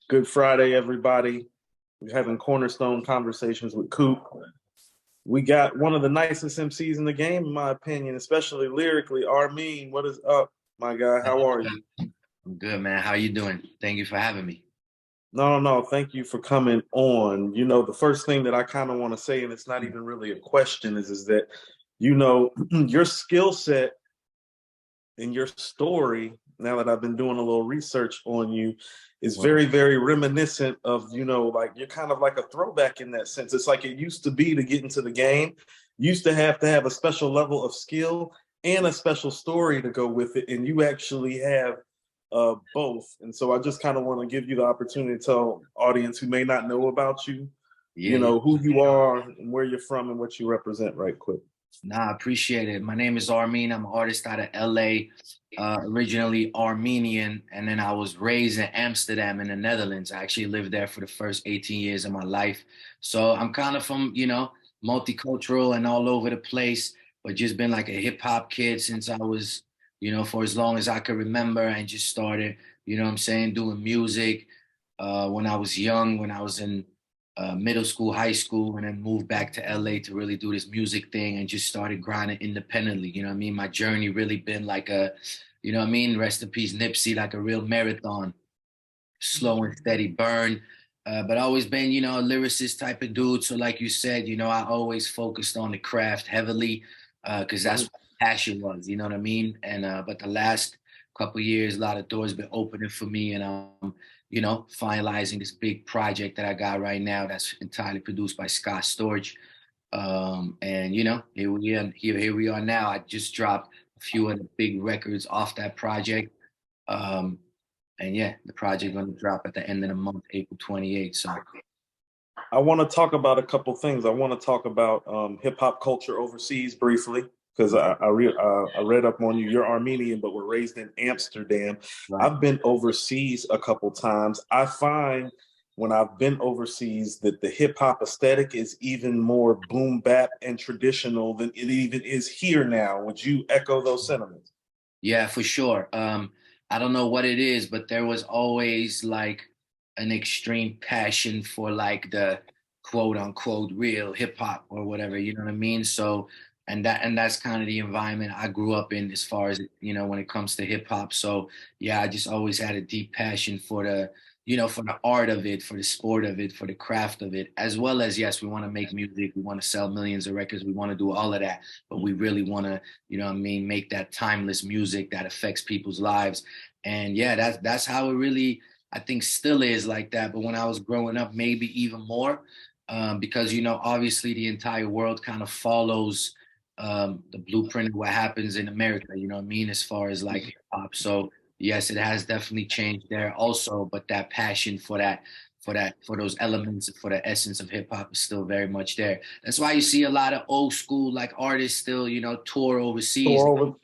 Good Friday, everybody. We're having Cornerstone conversations with Coop. We got one of the nicest MCs in the game, in my opinion, especially lyrically. Armin, what is up, my guy? How are you? I'm good, man. How you doing? Thank you for having me. No. Thank you for coming on. The first thing that I kind of want to say, and it's not even really a question, is that, your skill set and your story, now that I've been doing a little research on you, is Well, very, very reminiscent of, like you're kind of like a throwback in that sense. It's like it used to be to get into the game. You used to have a special level of skill and a special story to go with it. And you actually have both. And so I just kind of want to give you the opportunity to tell audience who may not know about you, yeah. who you are and where you're from and what you represent right quick. Nah, I appreciate it. My name is Armin. I'm an artist out of LA, originally Armenian, and then I was raised in Amsterdam in the Netherlands. I actually lived there for the first 18 years of my life. So I'm kind of from, multicultural and all over the place, but just been like a hip hop kid since I was, for as long as I could remember and just started, what I'm saying, doing music when I was young, when I was in middle school, high school, and then moved back to LA to really do this music thing and just started grinding independently. You know what I mean? My journey really been like a, Rest in peace, Nipsey, like a real marathon, slow and steady burn. But always been, a lyricist type of dude. So like you said, I always focused on the craft heavily because that's what my passion was, you know what I mean? And but the last couple years, a lot of doors been opening for me, and finalizing this big project that I got right now that's entirely produced by Scott Storch. And here we are now. I just dropped a few of the big records off that project. Um, and yeah, the project gonna drop at the end of the month, April 28th. So I want to talk about a couple things. I want to talk about hip hop culture overseas briefly because I read up on you. You're Armenian, but we're raised in Amsterdam. right. I've been overseas a couple times. I find when I've been overseas that the hip hop aesthetic is even more boom bap and traditional than it even is here now. Would you echo those sentiments? Yeah, for sure. I don't know what it is, but there was always like an extreme passion for like the quote unquote real hip hop or whatever, you know what I mean? So, and that's kind of the environment I grew up in as far as, when it comes to hip hop. So, yeah, I just always had a deep passion for for the art of it, for the sport of it, for the craft of it, as well as, yes, we want to make music, we want to sell millions of records, we want to do all of that, but we really want to, make that timeless music that affects people's lives. And yeah, that's how it really, I think, still is like that. But when I was growing up, maybe even more, because obviously the entire world kind of follows the blueprint of what happens in America. You know what I mean, as far as like hip hop. So yes, it has definitely changed there also. But that passion for those elements, for the essence of hip hop is still very much there. That's why you see a lot of old school like artists still, tour overseas. Or over,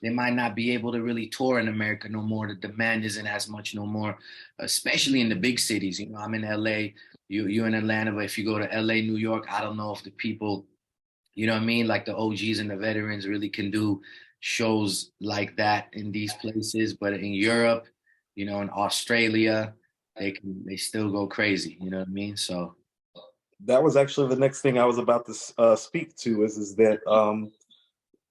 They might not be able to really tour in America no more. The demand isn't as much no more, especially in the big cities. I'm in LA, you in Atlanta, but if you go to LA, New York, I don't know if the people, you know what I mean, like the OGs and the veterans really can do shows like that in these places. But in Europe, in Australia, they still go crazy. You know what I mean? So that was actually the next thing I was about to speak to is that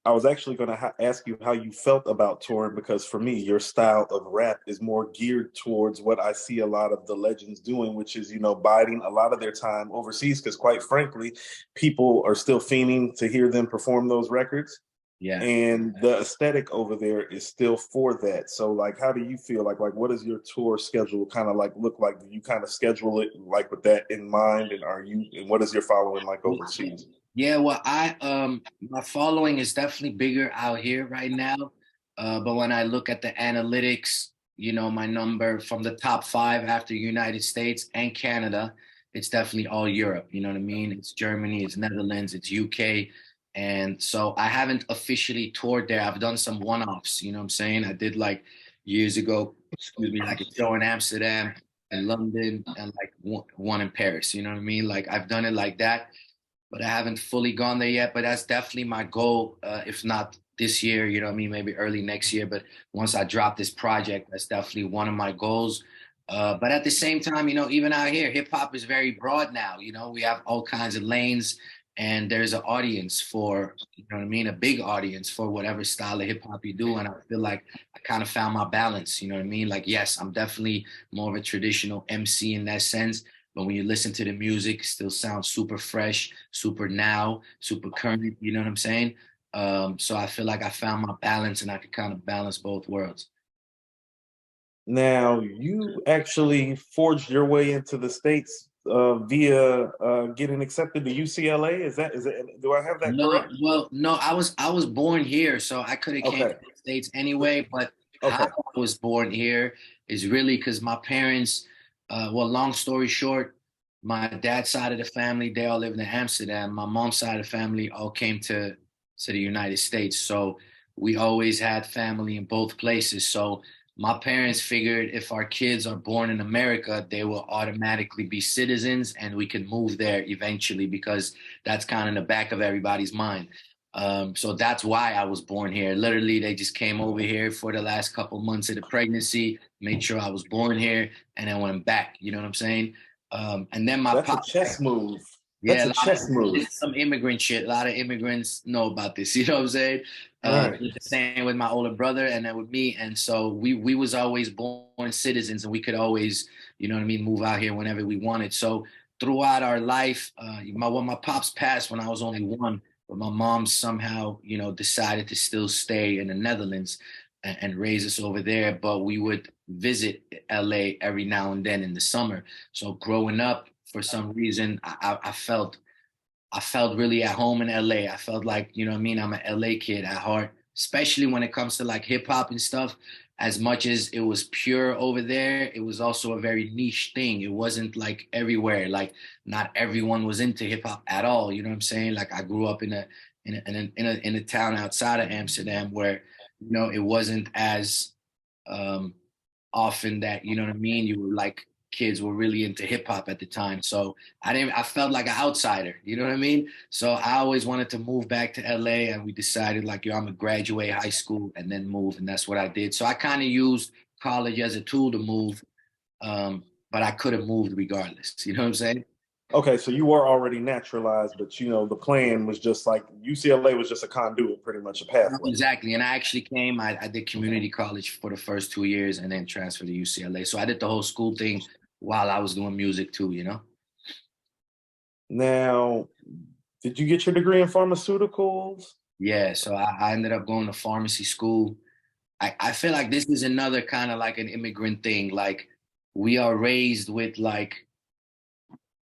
I was actually going to ask you how you felt about touring because for me, your style of rap is more geared towards what I see a lot of the legends doing, which is, biding a lot of their time overseas because quite frankly, people are still fiending to hear them perform those records. yeah. And the aesthetic over there is still for that. So like, how do you feel like what does your tour schedule kind of like look like? Do you kind of schedule it like with that in mind? And what is your following like overseas? Yeah, well, I my following is definitely bigger out here right now. But when I look at the analytics, my number from the top five after United States and Canada, it's definitely all Europe. You know what I mean? It's Germany, it's Netherlands, it's UK. And so I haven't officially toured there. I've done some one-offs, you know what I'm saying? I did like years ago, excuse me, like a show in Amsterdam, in London, and like one in Paris. You know what I mean? Like I've done it like that, but I haven't fully gone there yet. But that's definitely my goal, if not this year, you know what I mean, maybe early next year. But once I drop this project, that's definitely one of my goals. But at the same time, even out here, hip hop is very broad now. We have all kinds of lanes, and there's an audience for, you know what I mean, a big audience for whatever style of hip hop you do. And I feel like I kind of found my balance. You know what I mean? Like, yes, I'm definitely more of a traditional MC in that sense. But when you listen to the music, it still sounds super fresh, super now, super current. You know what I'm saying? So I feel like I found my balance, and I could kind of balance both worlds. Now, you actually forged your way into the States via getting accepted to UCLA. Is it, do I have that No, correct? well, no, I was born here, so I could have came to Okay. the States anyway. But how Okay. I was born here is really because my parents, well, long story short, my dad's side of the family, they all lived in Amsterdam. My mom's side of the family all came to the United States. So we always had family in both places. So my parents figured if our kids are born in America, they will automatically be citizens and we can move there eventually because that's kind of in the back of everybody's mind. So that's why I was born here. Literally, they just came over here for the last couple months of the pregnancy, made sure I was born here, and then went back. You know what I'm saying? And then my That's a pop, chess move. That's yeah, a chess move. this is some immigrant shit. A lot of immigrants know about this. You know what I'm saying? Right. The same with my older brother, and then with me. And so we was always born citizens, and we could always, you know what I mean, move out here whenever we wanted. So throughout our life, my pops passed when I was only one, but my mom somehow, decided to still stay in the Netherlands and raise us over there. But we would visit LA every now and then in the summer. So growing up, for some reason, I felt really at home in LA. I felt like, you know what I mean, I'm an LA kid at heart, especially when it comes to like hip hop and stuff. As much as it was pure over there, it was also a very niche thing. It wasn't like everywhere. Like not everyone was into hip hop at all. You know what I'm saying? Like I grew up in a town outside of Amsterdam where, it wasn't as um often that, you know what I mean, you were like kids were really into hip hop at the time. So I felt like an outsider, you know what I mean? So I always wanted to move back to LA and we decided like, yo, I'm gonna graduate high school and then move. And that's what I did. So I kind of used college as a tool to move. But I could have moved regardless. You know what I'm saying? Okay, so you were already naturalized, but the plan was just like UCLA was just a conduit, pretty much a pathway. Exactly. And I actually came, I did community college for the first 2 years and then transferred to UCLA. So I did the whole school thing while I was doing music too. Now, did you get your degree in pharmaceuticals? Yeah, so I ended up going to pharmacy school. I feel like this is another kind of like an immigrant thing. Like we are raised with like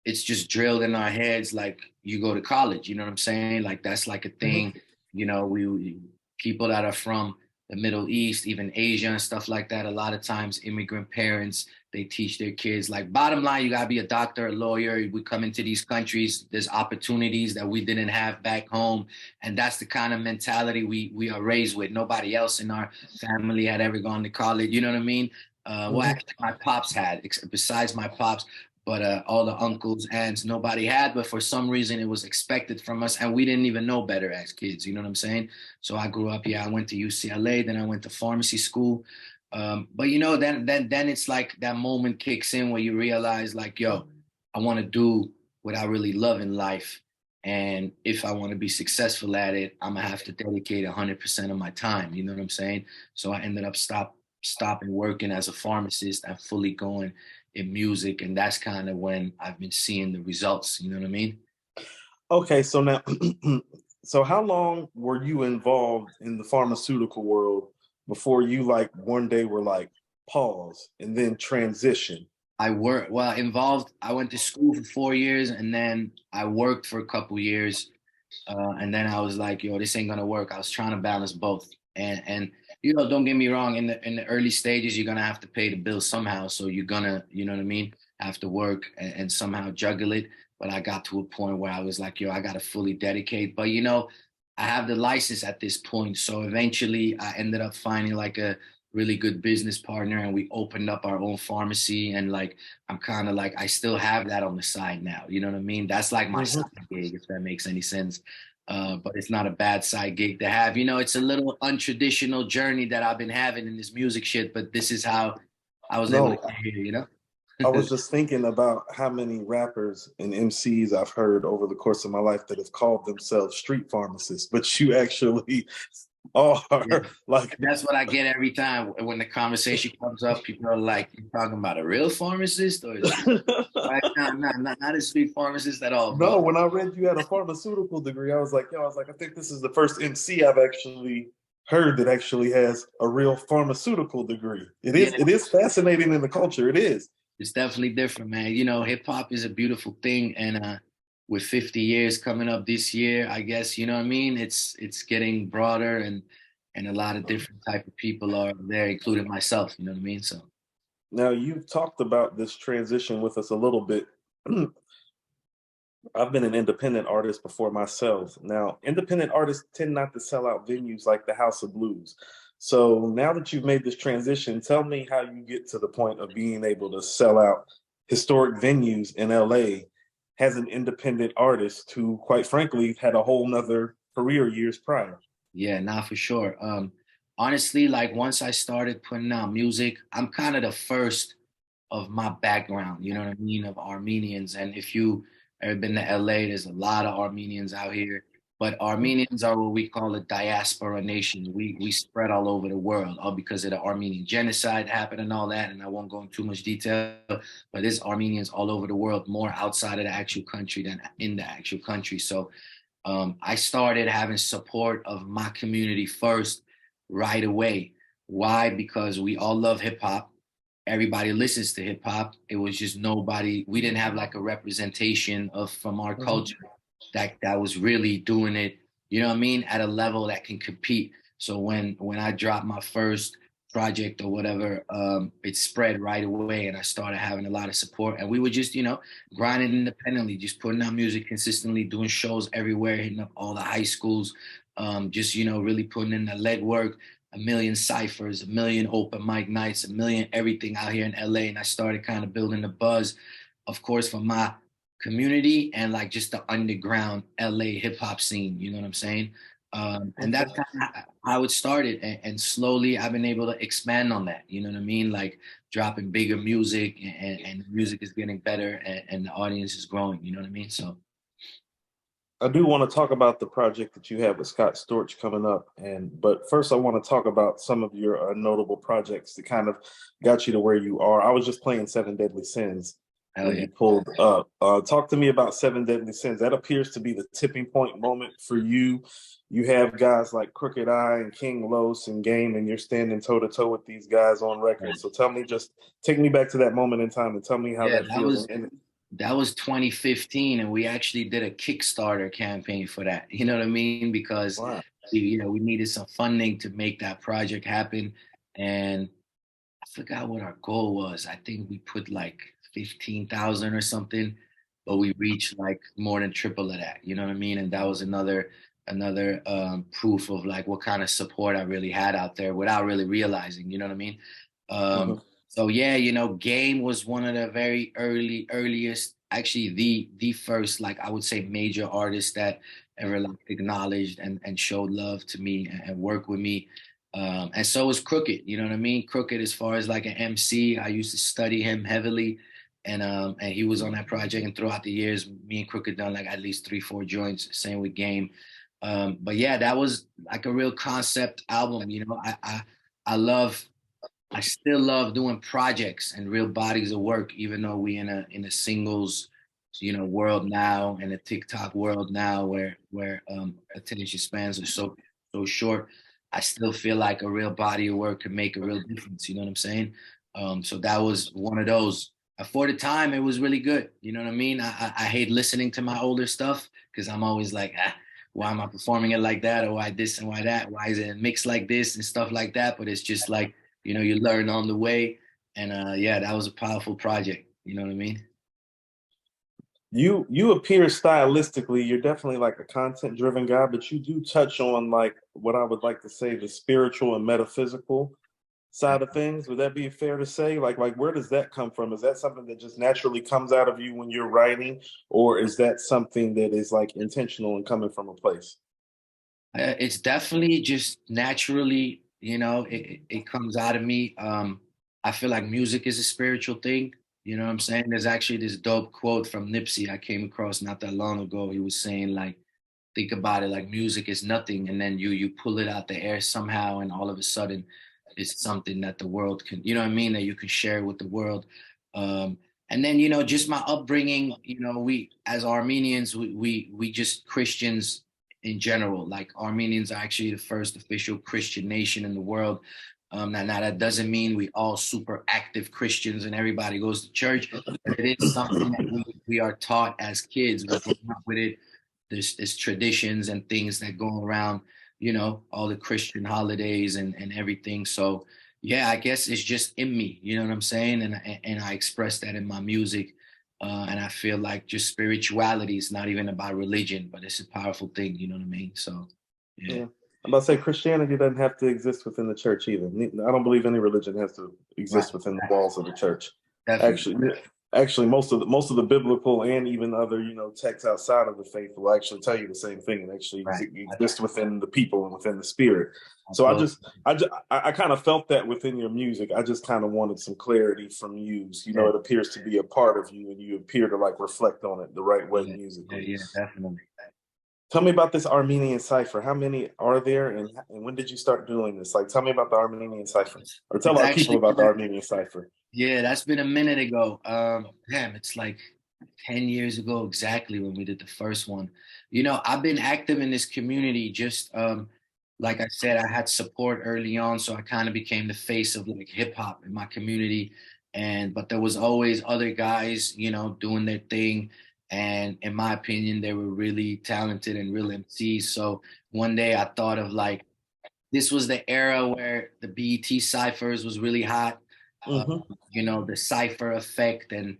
it's just drilled in our heads like you go to college, you know what I'm saying? Like that's like a Mhm. thing, we people that are from the Middle East, even Asia and stuff like that, a lot of times immigrant parents, they teach their kids like bottom line, you gotta be a doctor, a lawyer. We come into these countries, there's opportunities that we didn't have back home. And that's the kind of mentality we are raised with. Nobody else in our family had ever gone to college, you know what I mean? Well, Mhm. actually, my pops had, besides my pops, but all the uncles, aunts, nobody had. But for some reason, it was expected from us, and we didn't even know better as kids. You know what I'm saying? So I grew up. Yeah, I went to UCLA, then I went to pharmacy school. But then it's like that moment kicks in where you realize, like, yo, I want to do what I really love in life, and if I want to be successful at it, I'm gonna have to dedicate 100% of my time. You know what I'm saying? So I ended up stopping working as a pharmacist and fully going in music, and that's kind of when I've been seeing the results. You know what I mean? Okay, so now, so how long were you involved in the pharmaceutical world before you like one day were like pause and then transition? Involved. I went to school for 4 years, and then I worked for a couple years, and then I was like, "Yo, this ain't gonna work." I was trying to balance both, and don't get me wrong. In the early stages, you're gonna have to pay the bills somehow, so you're gonna, you know what I mean, have to work and somehow juggle it. But I got to a point where I was like, "Yo, I gotta fully dedicate." But I have the license at this point, so eventually I ended up finding like a really good business partner and we opened up our own pharmacy, and like I'm kind of like I still have that on the side now. You know what I mean? That's like my Mhm. side gig, if that makes any sense. But it's not a bad side gig to have. It's a little untraditional journey that I've been having in this music shit, but this is how I was able to No, get here, you know? I was just thinking about how many rappers and MCs I've heard over the course of my life that have called themselves street pharmacists, but you actually Yeah. are like, That's what I get every time when the conversation comes up. People are like, "You talking about a real pharmacist or a street?" Right? No, no, not a street pharmacist at all, bro. no, when I read you had a pharmaceutical degree, I was like, yo, I was like, I think this is the first MC I've actually heard that actually has a real pharmaceutical degree. Yeah, It is fascinating in the culture. It is. it's definitely different, man. You know, hip hop is a beautiful thing, and with 50 years coming up this year, I guess you know what I mean. It's getting broader, and a lot of different type of people are there, including myself. You know what I mean? So. Now you've talked about this transition with us a little bit. I've been an independent artist before myself. Now, independent artists tend not to sell out venues like the House of Blues. So now that you've made this transition, tell me how you get to the point of being able to sell out historic venues in LA as an independent artist who, quite frankly, had a whole nother career years prior. Yeah, not for sure. Honestly, like once I started putting out music, I'm kind of the first of my background, you know what I mean, of Armenians. And if you ever been to LA, there's a lot of Armenians out here. But Armenians are what we call a diaspora nation. We spread all over the world, all because of the Armenian genocide happened and all that. And I won't go into too much detail, but there's Armenians all over the world, more outside of the actual country than in the actual country. So I started having support of my community first right away. Why? Because we all love hip hop. Everybody listens to hip hop. It was just nobody. We didn't have like a representation of from our Mhm. culture that was really doing it. You know what I mean? At a level that can compete. So when I dropped my first project or whatever, it spread right away, and I started having a lot of support. And we were just, grinding independently, just putting out music consistently, doing shows everywhere, hitting up all the high schools, just really putting in the legwork. A million ciphers, a million open mic nights, a million everything out here in LA, and I started kind of building the buzz, of course, for my community and like just the underground LA hip hop scene. You know what I'm saying? And Okay. that's kind of how it started. And slowly I've been able to expand on that. You know what I mean? Like dropping bigger music, and the music is getting better, and the audience is growing. You know what I mean? So, I do want to talk about the project that you have with Scott Storch coming up, and but first I want to talk about some of your notable projects that kind of got you to where you are. I was just playing Seven Deadly Sins hell when yeah. you pulled up. Talk to me about Seven Deadly Sins. That appears to be the tipping point moment for you. You have guys like Crooked Eye and King Los and Game, and you're standing toe to toe with these guys on record. So tell me, just take me back to that moment in time and tell me how Yeah, that that feels. was that was 2015, and we actually did a Kickstarter campaign for that. You know what I mean? Because Wow. we needed some funding to make that project happen, and I forgot what our goal was. I think we put like 15,000 or something, but we reached like more than triple of that. You know what I mean? And that was another proof of like what kind of support I really had out there without really realizing. You know what I mean? Um, Mhm. so yeah, Game was one of the very earliest, actually the first, like I would say, major artist that ever like acknowledged and showed love to me and worked with me. And so is Crooked, you know what I mean? Crooked, as far as like an MC, I used to study him heavily, and he was on that project. And throughout the years, me and Crooked done like at least 3, 4 joints. Same with Game. But yeah, that was like a real concept album. I love, I still love doing projects and real bodies of work, even though we in a singles, world now, and a TikTok world now, where attention spans are so short. I still feel like a real body of work can make a real difference. You know what I'm saying? So that was one of those. For the time, it was really good. You know what I mean? I hate listening to my older stuff because I'm always like, why am I performing it like that, or why this and why that? Why is it mixed like this and stuff like that? But it's just like, you learn on the way. And yeah, that was a powerful project. You know what I mean? You appear stylistically, you're definitely like a content driven guy, but you do touch on like what I would like to say the spiritual and metaphysical side of things. Would that be fair to say? Like where does that come from? Is that something that just naturally comes out of you when you're writing, or is that something that is like intentional and coming from a place? It's definitely just naturally, it comes out of me. I feel like music is a spiritual thing. You know what I'm saying? There's actually this dope quote from Nipsey I came across not that long ago. He was saying like, think about it like music is nothing, and then you pull it out the air somehow, and all of a sudden it's something that the world can, you know what I mean, that you can share with the world. um and then, just my upbringing, we as Armenians, we just Christians in general. Like, Armenians are actually the first official Christian nation in the world. Now that doesn't mean we all super active Christians and everybody goes to church, but it is something that we are taught as kids. We grow up with it. There's traditions and things that go around, all the Christian holidays and everything. So yeah, I guess it's just in me, you know what I'm saying? And I express that in my music. And I feel like just spirituality is not even about religion, but it's a powerful thing, you know what I mean? So yeah, Yeah. I'm about to say Christianity doesn't have to exist within the church either. I don't believe any religion has to right, exist within the walls of the church. definitely. Actually, most of the biblical and even other texts outside of the faith will actually tell you the same thing and actually Right. exist within the people and within the spirit. I So told I kind of felt that within your music. I just kind of wanted some clarity from you. yeah, It appears to be a part of you, and you appear to like reflect on it the right way yeah, yeah, musically. yeah, definitely. Tell me about this Armenian cipher. How many are there, and when did you start doing this? Like, tell me about the Armenian cipher, or tell It's our people actually, about the Armenian cipher. yeah, that's been a minute ago. Damn, it's like 10 years ago exactly when we did the first one. I've been active in this community just like I said, I had support early on, so I kind of became the face of like hip hop in my community. But there was always other guys, doing their thing. And in my opinion, they were really talented and real MCs. So one day I thought of like, this was the era where the BET ciphers was really hot. Uh, Hmm. the cipher effect and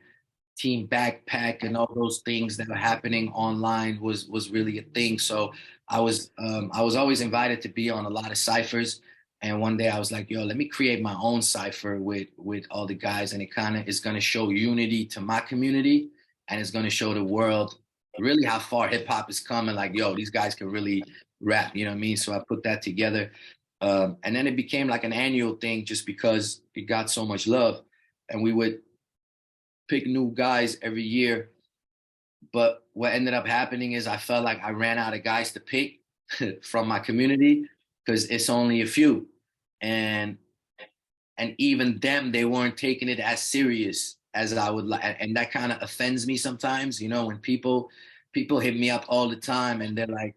Team Backpack and all those things that were happening online was really a thing. So I was always invited to be on a lot of ciphers. And one day I was like, yo, let me create my own cipher with all the guys, and it kind of is going to show unity to my community, and it's going to show the world really how far hip hop is coming. Like, yo, these guys can really rap, you know what I mean? So I put that together. And then it became like an annual thing just because it got so much love. And we would pick new guys every year. But what ended up happening is I felt like I ran out of guys to pick from my community because it's only a few. And even them, they weren't taking it as serious as I would like. And that kind of offends me sometimes, when people hit me up all the time and they're like,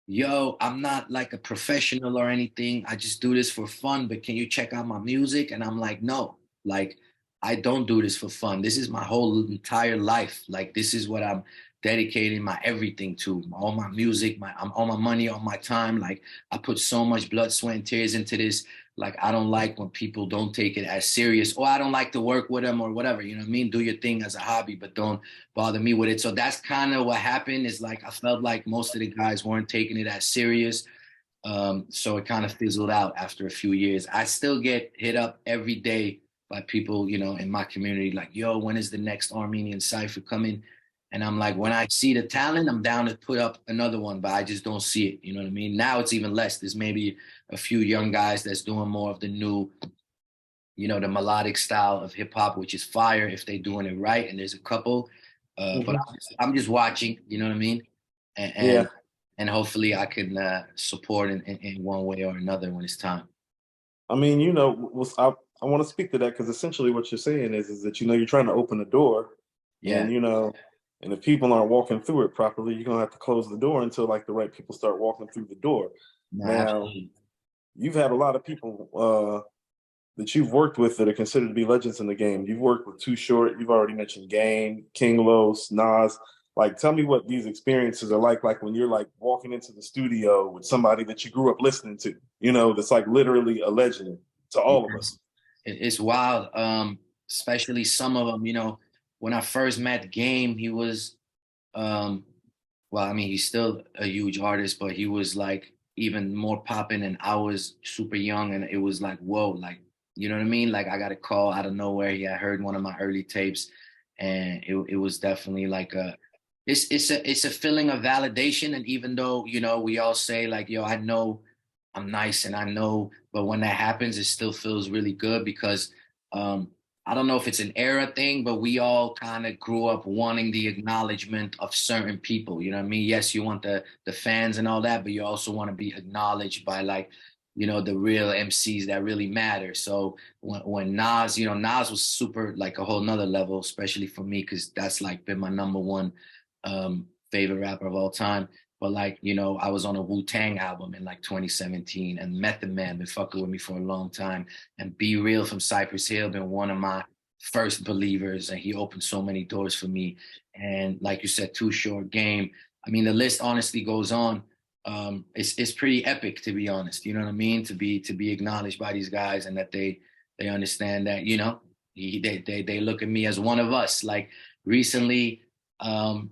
yo, I'm not like a professional or anything. I just do this for fun, but can you check out my music? And I'm like, no, like, I don't do this for fun. This is my whole entire life. Like, this is what I'm dedicating my everything to. All my music, all my money, all my time. Like, I put so much blood, sweat, and tears into this. Like, I don't like when people don't take it as serious, or I don't like to work with them or whatever. You know what I mean? Do your thing as a hobby, but don't bother me with it. So that's kind of what happened. Is like I felt like most of the guys weren't taking it as serious. So it kind of fizzled out after a few years. I still get hit up every day by people, in my community, like, yo, when is the next Armenian cipher coming? And I'm like, when I see the talent, I'm down to put up another one, but I just don't see it. You know what I mean? Now it's even less. There's maybe a few young guys that's doing more of the new, the melodic style of hip hop, which is fire if they're doing it right. And there's a couple, but Hmm. I'm just watching. You know what I mean? And Yeah. and, and hopefully I can support in one way or another when it's time. I mean, I want to speak to that because essentially what you're saying is that you're trying to open a door, Yeah, and and if people aren't walking through it properly, you're gonna have to close the door until like the right people start walking through the door. no, Now, absolutely. you've had a lot of people that you've worked with that are considered to be legends in the game. You've worked with Too Short. You've already mentioned Game, King Los, Nas. Like, tell me what these experiences are like when you're like walking into the studio with somebody that you grew up listening to. That's like literally a legend to all of us. Yes. It's wild. Especially some of them, when I first met Game, he was, um, well, I mean, he's still a huge artist, but he was like even more popping, and I was super young, and it was like, whoa, like, you know what I mean? Like, I got a call out of nowhere. He had heard one of my early tapes, and it was definitely like it's a feeling of validation. And even though, we all say like, yo, I know I'm nice and I know, but when that happens, it still feels really good because um, I don't know if it's an era thing, but we all kind of grew up wanting the acknowledgement of certain people. You know what I mean? Yes, you want the fans and all that, but you also want to be acknowledged by like, the real MCs that really matter. So when Nas, Nas was super like a whole nother level, especially for me, because that's like been my number one favorite rapper of all time. But like, I was on a Wu-Tang album in like 2017, and Method Man been fucking with me for a long time. And Be Real from Cypress Hill been one of my first believers, and he opened so many doors for me. And like you said, Too Short Game. I mean, the list honestly goes on. It's pretty epic, to be honest. You know what I mean? To be acknowledged by these guys, and that they understand that they look at me as one of us. Like recently, um,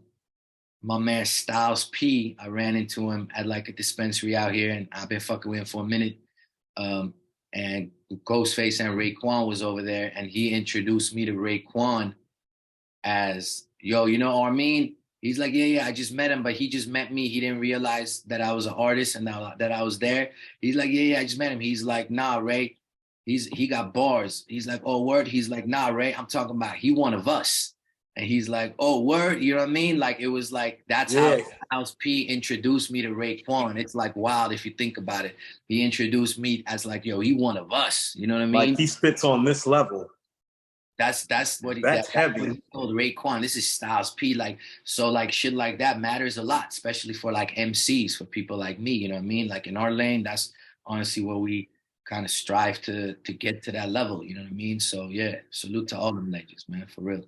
my man Styles P, I ran into him at like a dispensary out here, and I've been fucking with him for a minute. Um, and Ghostface and Raekwon was over there, and he introduced me to Raekwon as, yo, Armin? He's like, yeah, yeah, I just met him, but he just met me. He didn't realize that I was an artist and that I was there. He's like, yeah, yeah, I just met him. He's like, nah, Ray, he got bars. He's like, oh, word. He's like, nah, Ray, I'm talking about he one of us. And he's like, oh, word, you know what I mean? Like it was like that's how Yeah, House P introduced me to Raekwon. It's like wild if you think about it. He introduced me as like, yo, he one of us. You know what I like mean? he spits on this level. That's what That's that's what heavy. he told Raekwon. This is Styles P. Like so, like shit like that matters a lot, especially for like MCs, for people like me. You know what I mean? Like in our lane, that's honestly where we kind of strive to get to that level. You know what I mean? So yeah, salute to all them legends, man, for real.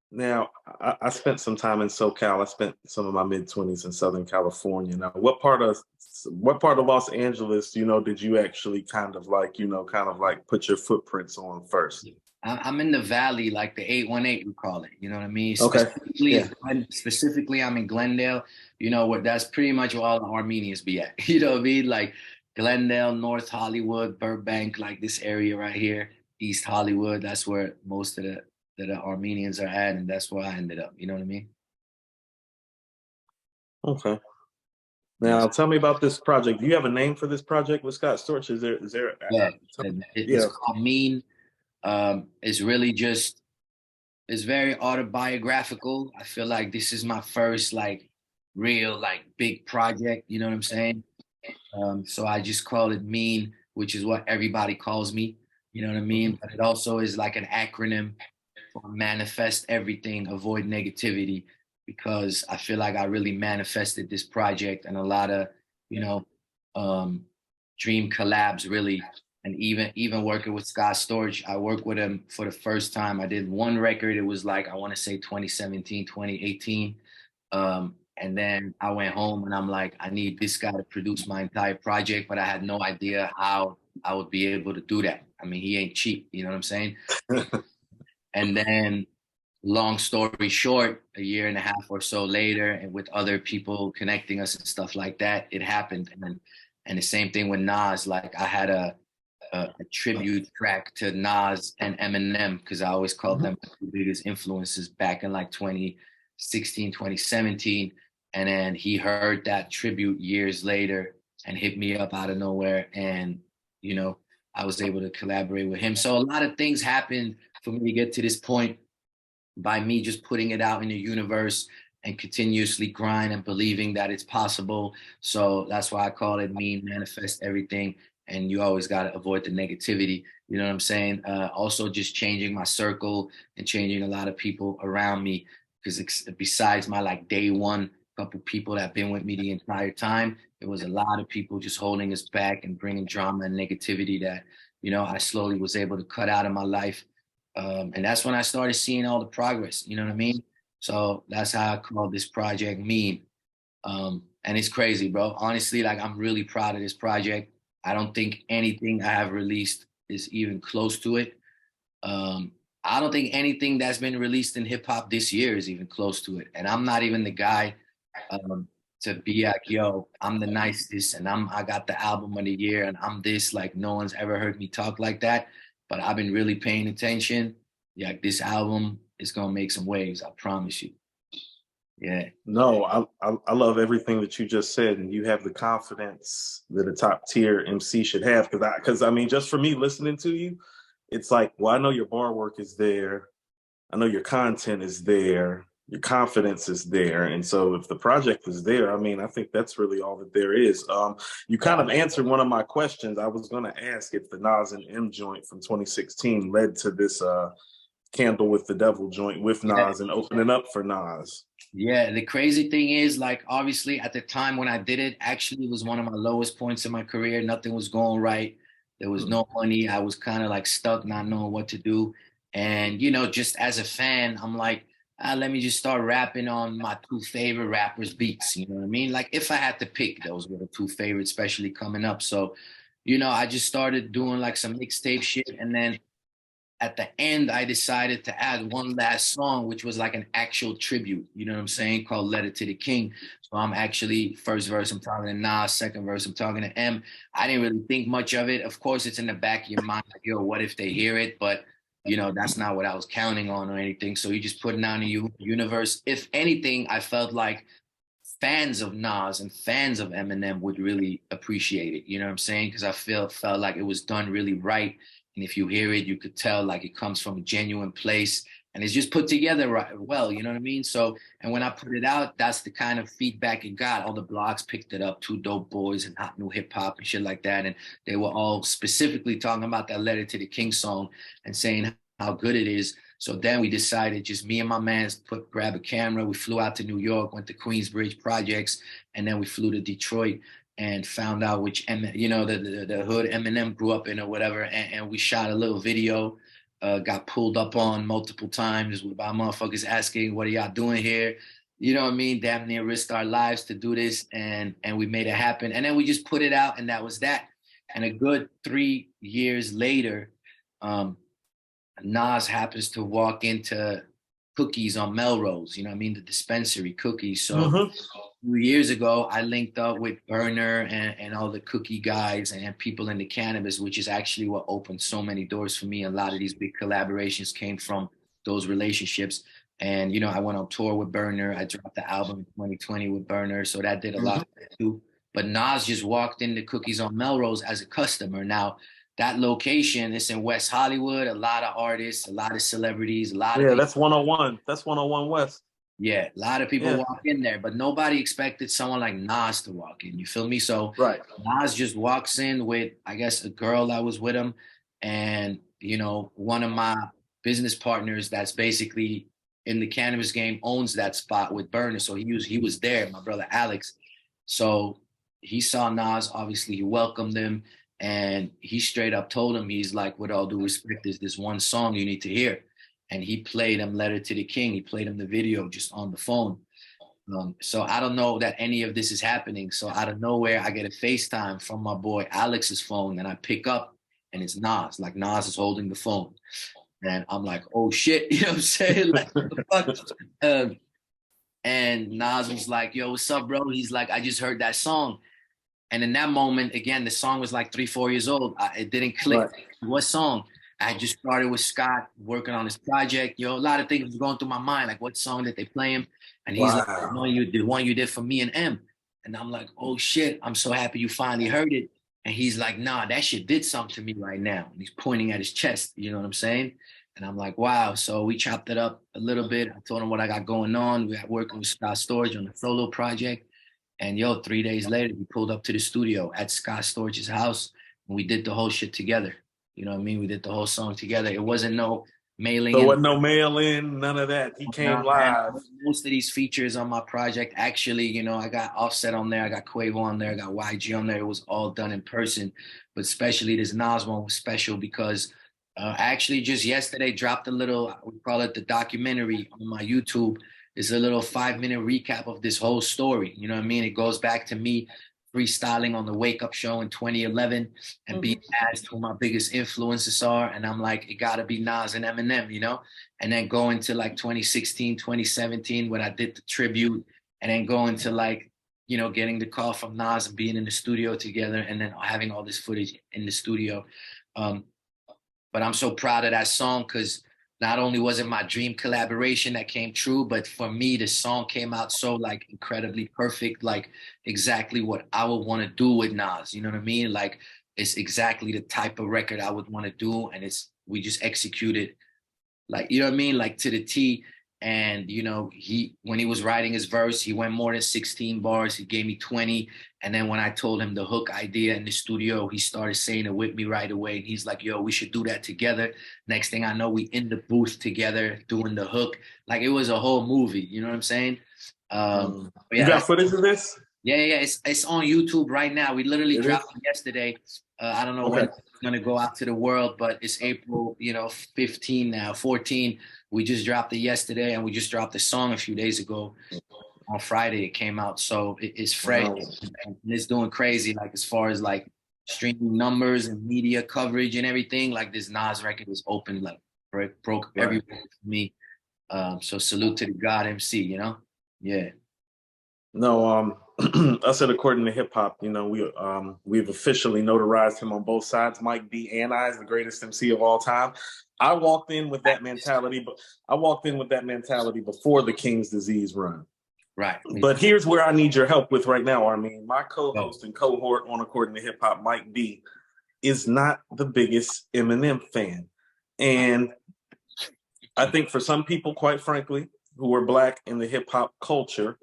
Now, I spent some time in SoCal. I spent some of my mid 20s in Southern California. Now, what part of Los Angeles, did you actually kind of like put your footprints on first? I'm in the valley, like the 818 we call it. You know what I mean? Okay. Yeah. Specifically, I'm in Glendale. You know what? That's pretty much where all the Armenians be at. You know what I mean? Like Glendale, North Hollywood, Burbank, like this area right here, East Hollywood. That's where most of the Armenians are at, and that's where I ended up. You know what I mean? Okay. Yes. Now, tell me about this project. Do you have a name for this project with Scott Storch? Is there? Yeah. Tell me, It's yeah. called Mean. It's really just it's very autobiographical. I feel like this is my first like real like big project, you know what I'm saying? So I just call it MEAN, which is what everybody calls me, you know what I mean? But it also is like an acronym for manifest everything, avoid negativity, because I feel like I really manifested this project and a lot of, you know, um, dream collabs really. And even working with Scott Storch, I worked with him for the first time. I did one record. It was like I want to say 2017, 2018. And then I went home and I'm like, I need this guy to produce my entire project, but I had no idea how I would be able to do that. I mean, he ain't cheap, you know what I'm saying? And then, long story short, a year and a half or so later, and with other people connecting us and stuff like that, it happened. And the same thing with Nas. Like I had a tribute track to Nas and Eminem because I always called Mhm. them the biggest influences back in like 2016, 2017. And then he heard that tribute years later and hit me up out of nowhere. And, you know, I was able to collaborate with him. So a lot of things happened for me to get to this point by me just putting it out in the universe and continuously grind and believing that it's possible. So that's why I call it mean manifest everything. And you always got to avoid the negativity. You know what I'm saying? Also, just changing my circle and changing a lot of people around me. Because besides my like day one couple people that have been with me the entire time, it was a lot of people just holding us back and bringing drama and negativity that, I slowly was able to cut out of my life, and that's when I started seeing all the progress. You know what I mean? So that's how I call this project Mean. And it's crazy, bro. Honestly, like I'm really proud of this project. I don't think anything I have released is even close to it. Um, I don't think anything that's been released in hip hop this year is even close to it. And I'm not even the guy um, to be like, yo, I'm the nicest and I got the album of the year and I'm this. Like no one's ever heard me talk like that. But I've been really paying attention. Yeah, this album is gonna make some waves. I promise you. Yeah. No, I love everything that you just said, and you have the confidence that a top tier MC should have. Because I mean, just for me listening to you, it's like, well, I know your bar work is there. I know your content is there. Your confidence is there. And so if the project is there, I mean, I think that's really all that there is. You kind of answered one of my questions. I was going to ask if the Nas and M joint from 2016 led to this Candle with the Devil joint with Yeah. Nas and opening up for Nas. Yeah, the crazy thing is, like, obviously, at the time when I did it, actually, it was one of my lowest points in my career. Nothing was going right. There was no money. I was kind of like stuck, not knowing what to do. And, just as a fan, I'm like, let me just start rapping on my two favorite rappers' beats. You know what I mean? Like, if I had to pick, those were the two favorites, especially coming up. So, I just started doing like some mixtape shit. And then at the end, I decided to add one last song, which was like an actual tribute, you know what I'm saying, called Letter to the King. So I'm actually, first verse, I'm talking to Nas, second verse, I'm talking to M. I didn't really think much of it. Of course, it's in the back of your mind, like, yo, what if they hear it? But, that's not what I was counting on or anything. So you just put it out in the universe. If anything, I felt like fans of Nas and fans of Eminem would really appreciate it. You know what I'm saying? Because I felt like it was done really right. And if you hear it, you could tell like it comes from a genuine place and it's just put together right well, you know what I mean? So, and when I put it out, that's the kind of feedback it got. All the blogs picked it up, Two Dope Boys and Hot New Hip Hop and shit like that. And they were all specifically talking about that Letter to the King song and saying how good it is. So then we decided, just me and my man, grab a camera. We flew out to New York, went to Queensbridge Projects, and then we flew to Detroit and found out which, the hood Eminem grew up in or whatever. And we shot a little video, got pulled up on multiple times by motherfuckers asking, what are y'all doing here? You know what I mean? Damn near risked our lives to do this. And we made it happen. And then we just put it out and that was that. And a good 3 years later, Nas happens to walk into Cookies on Melrose, you know what I mean? The dispensary Cookies. So Mm-hmm. 2 years ago, I linked up with Burner and all the cookie guys and people in the cannabis, which is actually what opened so many doors for me. A lot of these big collaborations came from those relationships. And, I went on tour with Burner. I dropped the album in 2020 with Burner. So that did a Mm-hmm. lot too. But Nas just walked into Cookies on Melrose as a customer. Now, that location is in West Hollywood. A lot of artists, a lot of celebrities, a lot of Yeah, people. that's 101. That's 101 West. Yeah, a lot of people Yeah. walk in there, but nobody expected someone like Nas to walk in. You feel me? So Right. Nas just walks in with, I guess, a girl that was with him, and one of my business partners that's basically in the cannabis game owns that spot with Burner. So he was there, my brother Alex. So he saw Nas. Obviously, he welcomed him, and he straight up told him, he's like, with all due respect, there's this one song you need to hear. And he played him Letter to the King. He played him the video just on the phone. So I don't know that any of this is happening. So out of nowhere, I get a FaceTime from my boy Alex's phone, and I pick up, and it's Nas. Like, Nas is holding the phone, and I'm like, oh shit, you know what I'm saying? Like, what the fuck? And Nas was like, yo, what's up, bro? He's like, I just heard that song. And in that moment, again, the song was like 3, 4 years old. It didn't click. Right. What song? I just started with Scott working on this project. A lot of things was going through my mind, like, what song did they play him? And he's like, Wow. the one you did for me and M. And I'm like, oh shit, I'm so happy you finally heard it. And he's like, nah, that shit did something to me right now. And he's pointing at his chest, you know what I'm saying? And I'm like, wow. So we chopped it up a little bit. I told him what I got going on. We got working with Scott Storage on the solo project. And 3 days later, we pulled up to the studio at Scott Storage's house, and we did the whole shit together. You know what I mean? We did the whole song together. It wasn't no mailing So in. wasn't no mail in, none of that. He came Nah, man, live. most of these features on my project, actually, I got Offset on there, I got Quavo on there, I got YG on there. It was all done in person. But especially this Nas one was special because I actually just yesterday dropped a little, we call it the documentary on my YouTube. It's a little 5-minute recap of this whole story. You know what I mean? It goes back to me freestyling on the Wake Up Show in 2011 and being asked who my biggest influences are. And I'm like, it got to be Nas and Eminem. And then going to like 2016, 2017 when I did the tribute, and then going to like, getting the call from Nas and being in the studio together and then having all this footage in the studio. But I'm so proud of that song because not only was it my dream collaboration that came true, but for me, the song came out so like incredibly perfect, like exactly what I would want to do with Nas. You know what I mean? Like, it's exactly the type of record I would want to do, and it's we just executed, like, you know what I mean, like to the T. And when he was writing his verse, he went more than 16 bars. He gave me 20. And then when I told him the hook idea in the studio, he started saying it with me right away. And he's like, yo, we should do that together. Next thing I know, we in the booth together doing the hook. Like, it was a whole movie, you know what I'm saying? But You yeah, got footage of this? yeah. It's on YouTube right now. We literally It is? dropped it yesterday. I don't know when Okay. it's gonna go out to the world, but it's April, 15 now, 14. We just dropped it yesterday, and we just dropped the song a few days ago. On Friday it came out, so it's fresh, Wow. and it's doing crazy. Like, as far as like streaming numbers and media coverage and everything, like this Nas record was open, like broke Right. everywhere for me. So salute to the God MC, Yeah. No, I said according to hip hop, we've officially notarized him on both sides. Mike D and I is the greatest MC of all time. I walked in with that mentality, but I walked in with that mentality before the King's Disease run. Right. But here's where I need your help with right now, Armin. My Oh, co-host and cohort on According to Hip Hop, Mike D, is not the biggest Eminem fan. And I think for some people, quite frankly, who are black in the hip hop culture,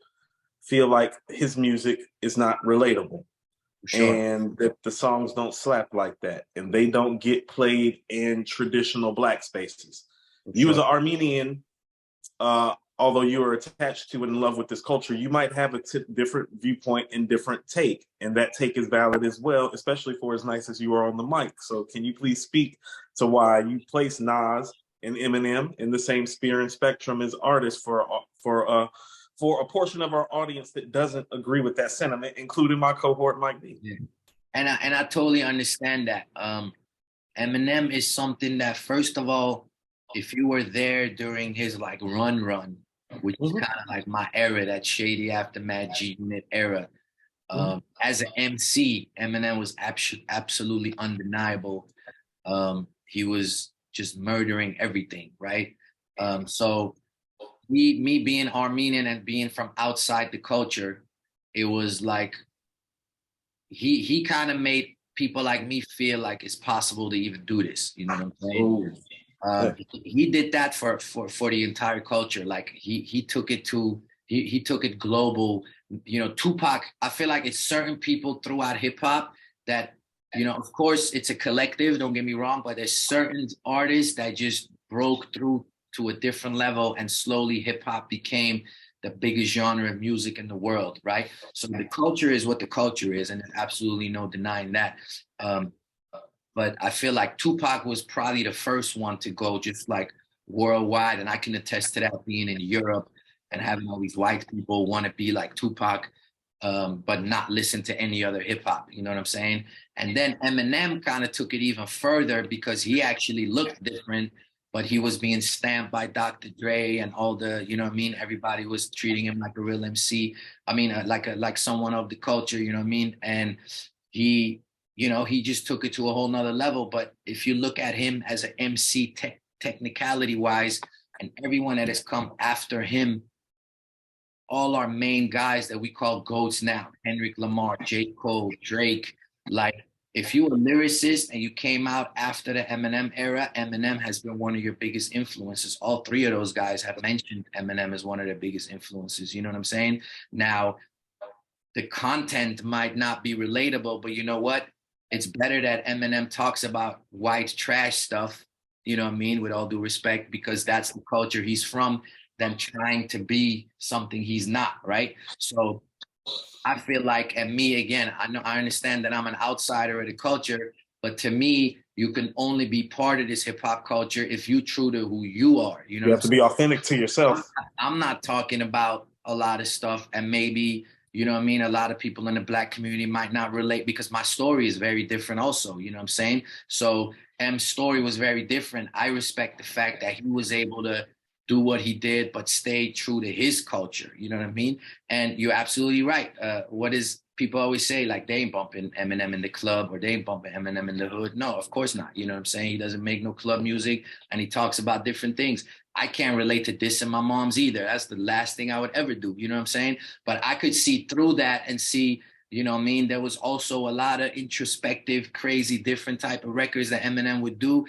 feel like his music is not relatable for sure. and that the songs don't slap like that and they don't get played in traditional black spaces. For You as sure. an Armenian, although you are attached to and in love with this culture, you might have a different viewpoint and different take, and that take is valid as well, especially for as nice as you are on the mic. So can you please speak to why you place Nas and Eminem in the same sphere and spectrum as artists for a portion of our audience that doesn't agree with that sentiment, including my cohort Mike D? Yeah. And I totally understand that. Eminem is something that, first of all, if you were there during his like run, which is kind of like my era, that Shady Aftermath G Unit era, as an MC, Eminem was absolutely undeniable. He was just murdering everything, right? So me being Armenian and being from outside the culture, it was like he kind of made people like me feel like it's possible to even do this. You know what I'm saying? Oh, yeah. He did that for the entire culture. Like, he took it to he took it global. Tupac. I feel like it's certain people throughout hip hop that, of course it's a collective. Don't get me wrong, but there's certain artists that just broke through to a different level, and slowly hip hop became the biggest genre of music in the world, right? So the culture is what the culture is, and there's absolutely no denying that. Um, but I feel like Tupac was probably the first one to go just like worldwide, and I can attest to that, being in Europe and having all these white people want to be like Tupac, but not listen to any other hip hop. You know what I'm saying? And then Eminem kind of took it even further because he actually looked different, but he was being stamped by Dr. Dre and all the, you know what I mean? Everybody was treating him like a real MC. I mean, like someone of the culture, you know what I mean? And he, he just took it to a whole nother level. But if you look at him as an MC technicality wise, and everyone that has come after him, all our main guys that we call GOATs now, Kendrick Lamar, J. Cole, Drake, like, if you were a lyricist and you came out after the Eminem era, Eminem has been one of your biggest influences. All three of those guys have mentioned Eminem as one of their biggest influences. You know what I'm saying? Now, the content might not be relatable, but you know what? It's better that Eminem talks about white trash stuff, you know what I mean, with all due respect, because that's the culture he's from, than trying to be something he's not, right? So I feel like, and me again, I understand that I'm an outsider of the culture, but to me, you can only be part of this hip hop culture if you true to who you are. You know You what have I'm to saying? be authentic to yourself. I'm not talking about a lot of stuff, and maybe, you know what I mean, a lot of people in the black community might not relate because my story is very different also, you know what I'm saying? So M's story was very different. I respect the fact that he was able to do what he did, but stay true to his culture, you know what I mean? And you're absolutely right. What is people always say, like, they ain't bumping Eminem in the club, or they ain't bumping Eminem in the hood. No, of course not. You know what I'm saying? He doesn't make no club music, and he talks about different things. I can't relate to this and my mom's either. That's the last thing I would ever do. You know what I'm saying? But I could see through that and see, you know what I mean? There was also a lot of introspective, crazy, different type of records that Eminem would do.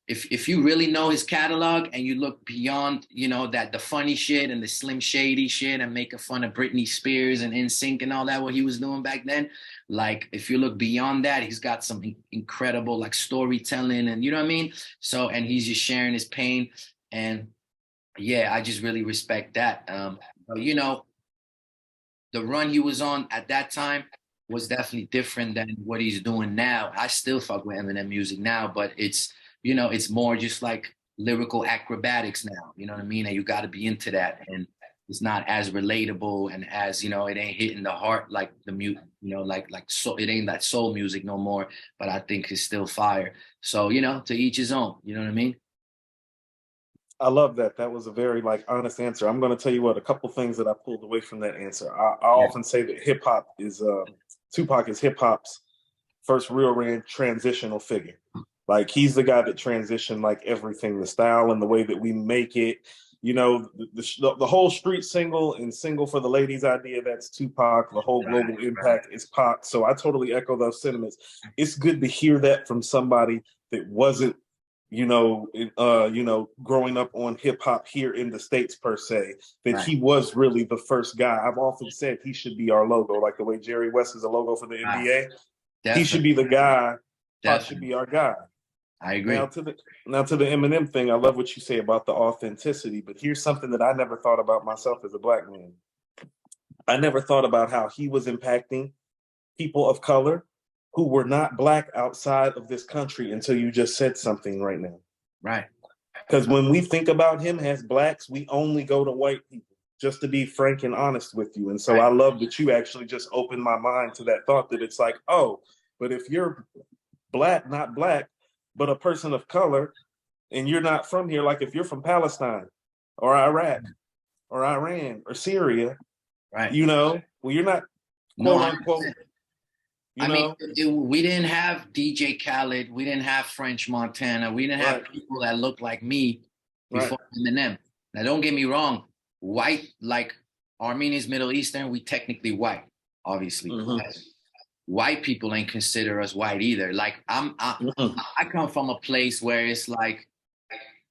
if you really know his catalog and you look beyond, that the funny shit and the Slim Shady shit and making fun of Britney Spears and NSYNC and all that, what he was doing back then, like if you look beyond that, he's got some incredible like storytelling and you know what I mean? So, and he's just sharing his pain. And yeah, I just really respect that. But the run he was on at that time was definitely different than what he's doing now. I still fuck with Eminem music now, but it's more just like lyrical acrobatics now. You know what I mean? And you got to be into that, and it's not as relatable and as it ain't hitting the heart like the mute. Like so it ain't that soul music no more. But I think it's still fire. So to each his own. You know what I mean? I love that. That was a very like honest answer. I'm going to tell you what, a couple things that I pulled away from that answer. I Yeah. often say that hip hop is Tupac is hip hop's first real transitional figure. Like he's the guy that transitioned like everything, the style and the way that we make it. The whole street single and single for the ladies idea, that's Tupac. The whole global impact is Pac. So I totally echo those sentiments. It's good to hear that from somebody that wasn't growing up on hip hop here in the States per se, that Right. he was really the first guy. I've often said he should be our logo, like the way Jerry West is a logo for the NBA. He should be the guy. Pac should be our guy. I agree. Now to the Eminem thing, I love what you say about the authenticity, but here's something that I never thought about myself as a black man. I never thought about how he was impacting people of color who were not black outside of this country until you just said something right now. Right. Because when we think about him as blacks, we only go to white people, just to be frank and honest with you. And so Right. I love that you actually just opened my mind to that thought that it's like, oh, but if you're black, not black, but a person of color, and you're not from here, like if you're from Palestine or Iraq or Iran or Syria, right. Well, you're not quote unquote. We didn't have DJ Khaled. We didn't have French Montana. We didn't have people that looked like me before Eminem. Now, don't get me wrong. White, like Armenians, Middle Eastern, we technically white, obviously. Mm-hmm. White people ain't consider us white either. Like I come from a place where it's like,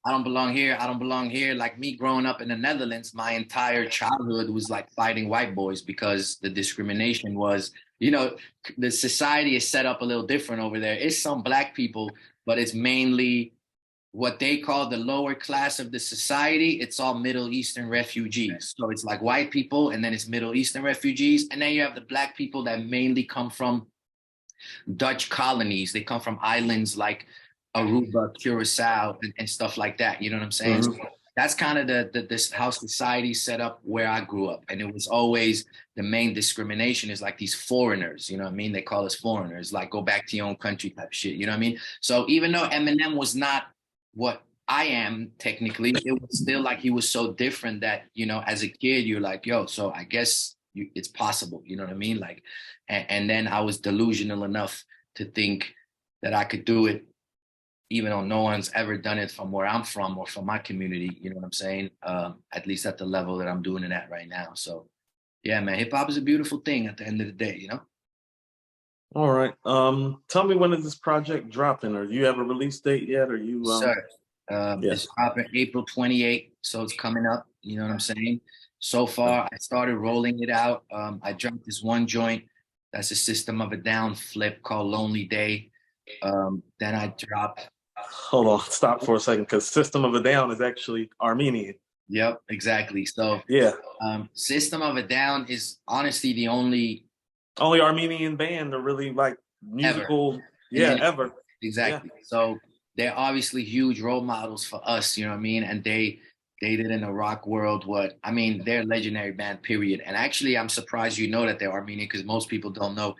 I don't belong here. I don't belong here. Like me growing up in the Netherlands, my entire childhood was like fighting white boys because the discrimination was, the society is set up a little different over there. It's some black people, but it's mainly what they call the lower class of the society. It's all Middle Eastern refugees. So it's like white people, and then it's Middle Eastern refugees. And then you have the black people that mainly come from Dutch colonies. They come from islands like Aruba, Curacao, and stuff like that. You know what I'm saying? Mm-hmm. So that's kind of this how society set up where I grew up. And it was always the main discrimination is like these foreigners, you know what I mean? They call us foreigners, like go back to your own country type shit, you know what I mean? So even though Eminem was not what I am technically, it was still like he was so different that, as a kid, you're like, yo, so I guess it's possible, you know what I mean? Like, and then I was delusional enough to think that I could do it even though no one's ever done it from where I'm from or from my community, you know what I'm saying? At least at the level that I'm doing it at right now. So yeah, man, hip hop is a beautiful thing at the end of the day, All right. Tell me, when is this project dropping? Or do you have a release date yet? Or you Sir, it's dropping April 28th, so it's coming up, you know what I'm saying? So far, I started rolling it out. I dropped this one joint that's a System of a Down flip called Lonely Day. Then I dropped. Hold on, stop for a second, because System of a Down is actually Armenian. Yep, exactly. So yeah, System of a Down is honestly the only Armenian band to really like musical, ever. Exactly. Yeah. So they're obviously huge role models for us, you know what I mean? And they did in the rock world they're a legendary band, period. And actually, I'm surprised that they're Armenian, because most people don't know.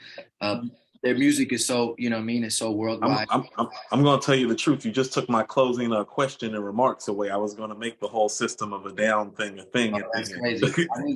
Their music is so, you know what I mean, it's so worldwide. I'm going to tell you the truth. You just took my closing question and remarks away. I was going to make the whole System of a Down thing a thing. Oh, that's crazy.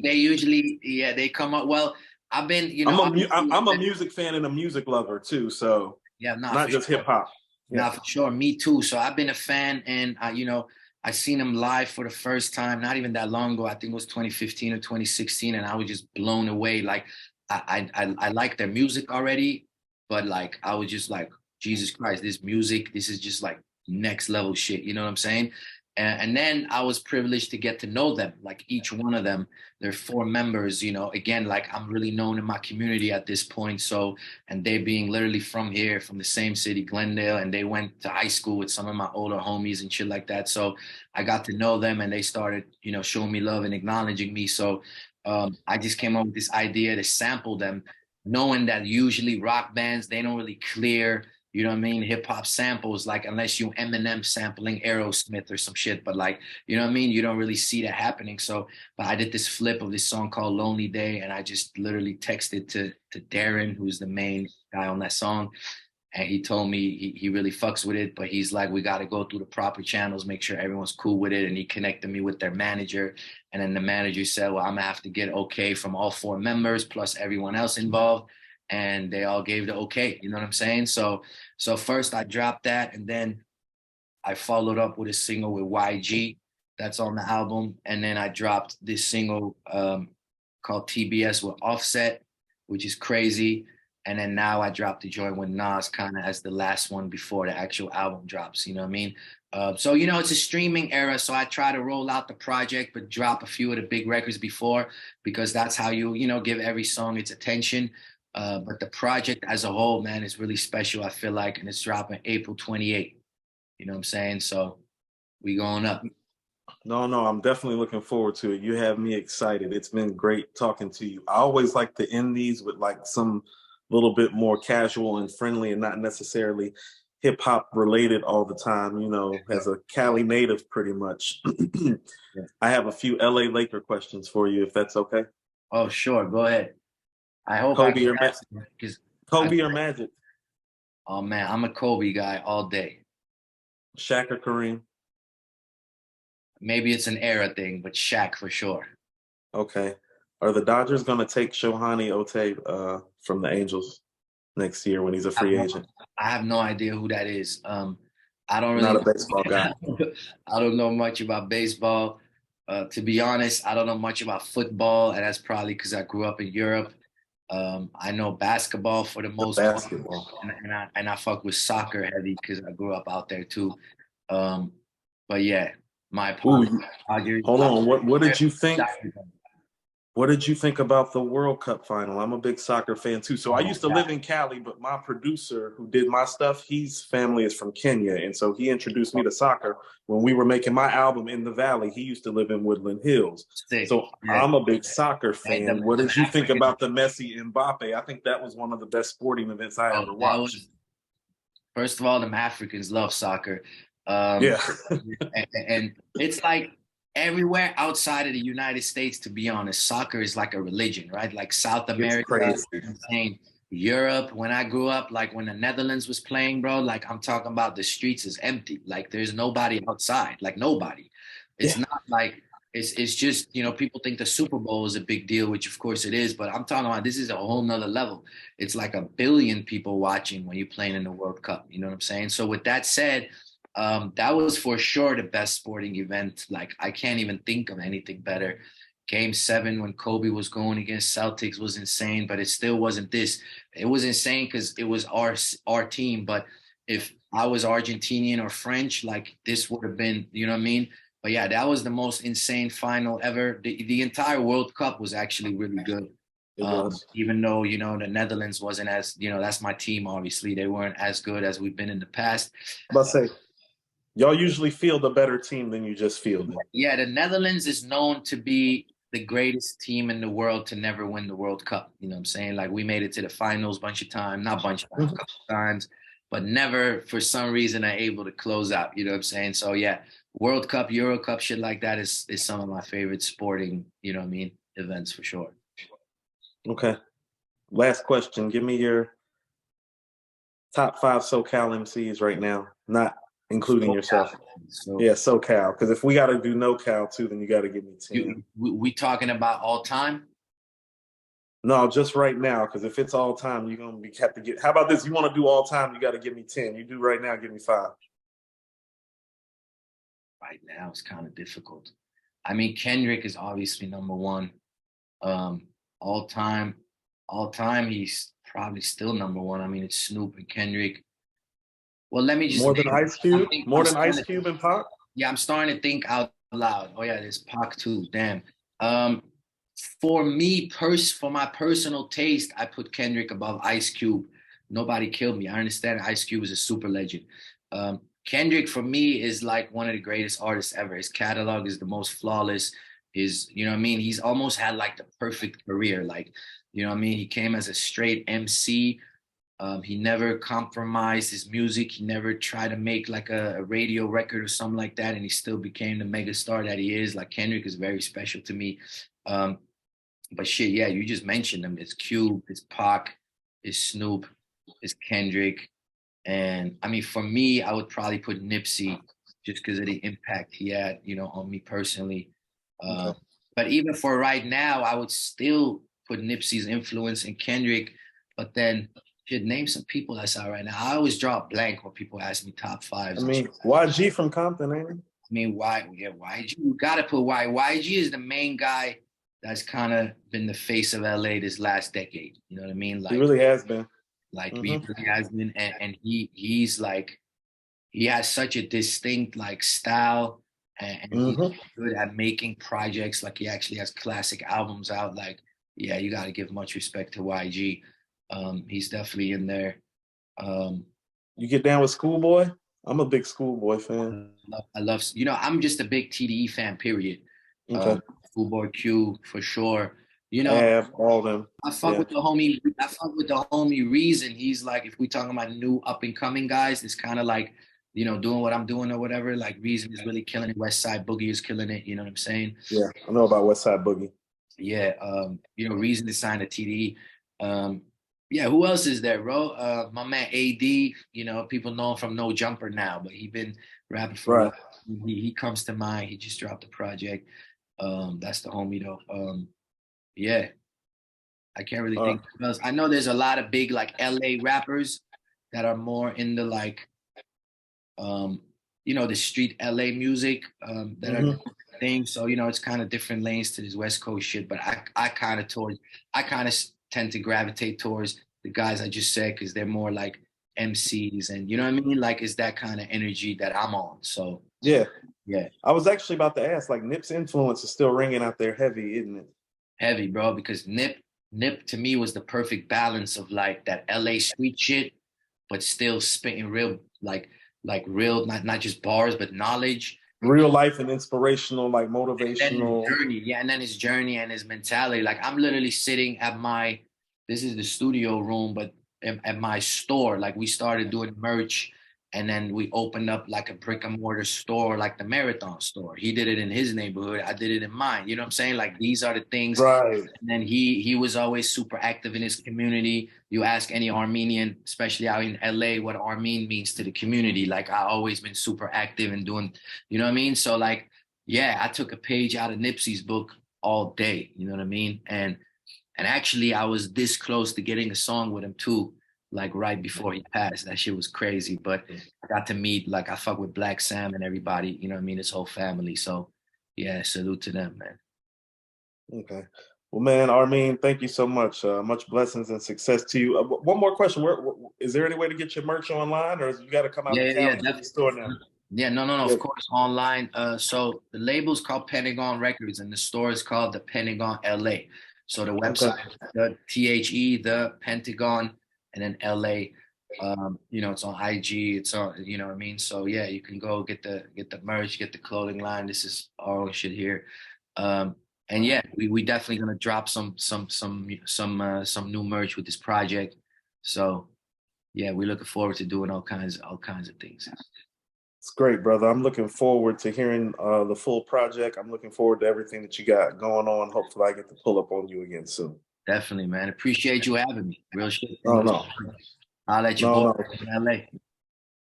They usually, they come up. Well, I've been, I'm a music fan and a music lover too. So yeah, not just hip hop. Yeah, for sure. Me too. So I've been a fan, and I seen them live for the first time, not even that long ago. I think it was 2015 or 2016, and I was just blown away. Like I like their music already, but like I was just like, Jesus Christ, this music, this is just like next level shit. You know what I'm saying? And then I was privileged to get to know them, like each one of them. They're four members, again, like I'm really known in my community at this point. So, and they being literally from here, from the same city, Glendale, and they went to high school with some of my older homies and shit like that. So I got to know them and they started, showing me love and acknowledging me. So I just came up with this idea to sample them, knowing that usually rock bands, they don't really clear, hip hop samples, like unless you Eminem sampling Aerosmith or some shit, but like, you don't really see that happening. So, but I did this flip of this song called Lonely Day, and I just literally texted to Darren, who's the main guy on that song, and he told me he really fucks with it, but he's like, we got to go through the proper channels, make sure everyone's cool with it. And he connected me with their manager. And then the manager said, well, I'm gonna have to get okay from all four members plus everyone else involved. And they all gave the okay. You know what I'm saying? So first I dropped that, and then I followed up with a single with YG that's on the album. And then I dropped this single called TBS with Offset, which is crazy. And then now I dropped the joint with Nas kind of as the last one before the actual album drops. You know what I mean? So, it's a streaming era. So I try to roll out the project, but drop a few of the big records before, because that's how give every song its attention. But the project as a whole, man, is really special, I feel like. And it's dropping April 28th. You know what I'm saying? So we going up. No, no, I'm definitely looking forward to it. You have me excited. It's been great talking to you. I always like to end these with like some little bit more casual and friendly and not necessarily hip hop related all the time, as a Cali native pretty much. Yeah. I have a few LA Laker questions for you, if that's okay. Oh, sure. Go ahead. I hope I Kobe can or answer because Kobe or Magic? oh man, I'm a Kobe guy all day. Shaq or Kareem? Maybe it's an era thing, but Shaq for sure. Okay. Are the Dodgers going to take Shohei Ohtani from the Angels next year when he's a I have free no, agent? I have no idea who that is. I don't Not really a baseball guy. I don't know much about baseball. To be honest, I don't know much about football, and that's probably because I grew up in Europe. I know basketball for the The most part, basketball. and I fuck with soccer heavy because I grew up out there too. Um, but yeah, my Ooh, apologies. Dodgers. hold on. What did you think? What did you think about the World Cup final? I'm a big soccer fan too. So I Oh, used to live in Cali, but my producer who did my stuff, his family is from Kenya. And so he introduced me to soccer when we were making my album in the Valley. He used to live in Woodland Hills. sick. So Yeah. I'm a big soccer And fan. What did you think African, about the Messi Mbappe? I think that was one of the best sporting events I oh, ever that watched. was first of all, them Africans love soccer. Um, Yeah. and it's like everywhere outside of the United States, to be honest, soccer is like a religion, right? Like South It's America, crazy. insane. Europe, when I grew up, like when the Netherlands was playing, bro, like I'm talking about the streets is empty. Like there's nobody outside, like nobody. It's Yeah. not like it's just, people think the Super Bowl is a big deal, which of course it is, but I'm talking about this is a whole nother level. It's like a billion people watching when you're playing in the World Cup. You know what I'm saying? So with that said, that was for sure the best sporting event. Like I can't even think of anything better. Game seven when Kobe was going against Celtics was insane, but it still wasn't this. It was insane because it was our team. But if I was Argentinian or French, like this would have been, you know what I mean? But yeah, that was the most insane final ever. The entire World Cup was actually really good. It was. Even though, the Netherlands wasn't as, that's my team, obviously. They weren't as good as we've been in the past. I'm about to say, y'all usually field a better team than you just fielded. Yeah, the Netherlands is known to be the greatest team in the world to never win the World Cup. You know what I'm saying? Like we made it to the finals a bunch of times, not a bunch of times, a couple of times, but never for some reason are able to close out. You know what I'm saying? So yeah, World Cup, Euro Cup, shit like that is some of my favorite sporting, you know what I mean, events for sure. Okay. Last question. Give me your top 5 SoCal MCs right now, not including yourself. So Yeah, SoCal. Because if we got to do NoCal too, then you got to give me 10. we talking about all time? No, just right now. Because if it's all time, you're gonna have to get. How about this? You want to do all time? You got to give me 10. You do right now. Give me 5. Right now it's kind of difficult. I mean, Kendrick is obviously number one. Um, all time, all time, he's probably still number one. I mean, it's Snoop and Kendrick. Well, let me just More than name it. Ice Cube? More I'm than Ice starting to, Cube and Pac? yeah, I'm starting to think out loud. Oh yeah, there's Pac too. Damn. Um, for me, for my personal taste, I put Kendrick above Ice Cube. Nobody killed me. I understand Ice Cube is a super legend. Kendrick for me is like one of the greatest artists ever. His catalog is the most flawless. You know what I mean? He's almost had like the perfect career. Like, you know what I mean? He came as a straight MC. He never compromised his music. He never tried to make like a radio record or something like that, and he still became the mega star that he is. Like Kendrick is very special to me. Um, but shit, yeah, you just mentioned them. It's Cube, it's Pac, it's Snoop, it's Kendrick, and I mean, for me, I would probably put Nipsey just because of the impact he had, you know, on me personally. Okay. Um, but even for right now, I would still put Nipsey's influence in Kendrick. But then, should name some people that's out right now. I always draw a blank when people ask me top I fives and shit. mean, YG from Compton, ain't he? I mean, why? Yeah, YG. You gotta put Y. YG is the main guy that's kind of been the face of LA this last decade. You know what I mean? He really has been. Like Hmm. he really has been, and he's like he has such a distinct like style, and he's Hmm. good at making projects. Like he actually has classic albums out. Like, yeah, you got to give much respect to YG. He's definitely in there. Um, You get down with Schoolboy? I'm a big Schoolboy fan. I love, you know, I'm just a big TDE fan. Period. Okay. Schoolboy Q for sure. You know, Ab, all them. I fuck Yeah. with the homie. I fuck with the homie Reason. He's like, if we talking about new up and coming guys, it's kind of like, you know, doing what I'm doing or whatever. Like Reason is really killing it. West Side Boogie is killing it. You know what I'm saying? Yeah. I know about West Side Boogie. Yeah. You know, Reason is signed to TDE. Yeah. Who else is there, bro? My man AD. You know, people know him from No Jumper now, but he been rapping for a Right. while. He comes to mind. He just dropped a project. That's the homie though. Yeah. I can't really Uh, think of else. I know there's a lot of big like LA rappers that are more in the like um you know the street LA music that are hmm. things. So you know it's kind of different lanes to this West Coast shit. But I kind of tend to gravitate towards the guys I just said because they're more like MCs and you know what I mean. Like it's that kind of energy that I'm on. So Yeah. yeah, I was actually about to ask, like, Nip's influence is still ringing out there heavy, isn't it? heavy, bro. Because Nip to me was the perfect balance of like that LA street shit but still spitting real like real not just bars but knowledge Real life and inspirational, like and then his motivational. journey, yeah, and then his journey and his mentality. Like I'm literally sitting at my this is the studio room, but at my store, like we started doing merch and then we opened up like a brick and mortar store, like the Marathon store. He did it in his neighborhood, I did it in mine. You know what I'm saying? Like these are the things. Right. And then he was always super active in his community. You ask any Armenian, especially out in LA, what Armene means to the community. Like I always been super active and doing, you know what I mean? So like, yeah, I took a page out of Nipsey's book all day. You know what I mean? And actually, I was this close to getting a song with him too, like right before he passed. That shit was crazy. But I got to meet, like, I fuck with Black Sam and everybody. You know what I mean? His whole family. So yeah, salute to them, man. Okay. Well, man, Armin, thank you so much. Much blessings and success to you. One more question: is there any way to get your merch online, or you got to come out Yeah, to yeah, yeah, Cali to the definitely. store now? Yeah, no, Yeah. of course, online. So the label's called Pentagon Records, and the store is called the Pentagon LA. So the Okay. website, the the Pentagon, and then LA. You know, it's on IG. It's on, you know what I mean. So yeah, you can go get the merch, get the clothing line. This is our own shit here. Um, and yeah, we definitely gonna drop some new merch with this project. So yeah, we're looking forward to doing all kinds of things. It's great, brother. I'm looking forward to hearing the full project. I'm looking forward to everything that you got going on. Hopefully, I get to pull up on you again soon. Definitely, man. Appreciate you having me. Real shit. No, no, I'll let you no, boy no. in LA.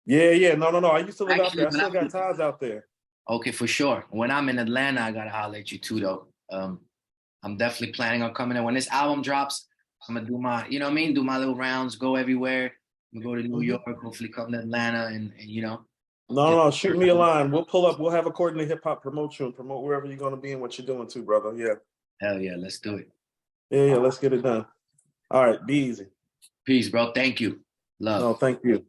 Yeah, yeah. No, no, no. I used to live out Actually, there. I still got ties out there. okay, for sure. When I'm in Atlanta, I gotta holler at you too, though. I'm definitely planning on coming in. When this album drops, I'm gonna do my, you know what I mean? Do my little rounds, go everywhere. I'm gonna go to New Hmm. York, hopefully come to Atlanta and you know, No, get no, shoot me a line. We'll pull up. We'll have a coordinate hip hop promote you and promote wherever you're going to be and what you're doing too, brother. Yeah. hell yeah, let's do it. Yeah, yeah. Let's get it done. All right. Be easy. Peace, bro. Thank you. Love. No, thank you.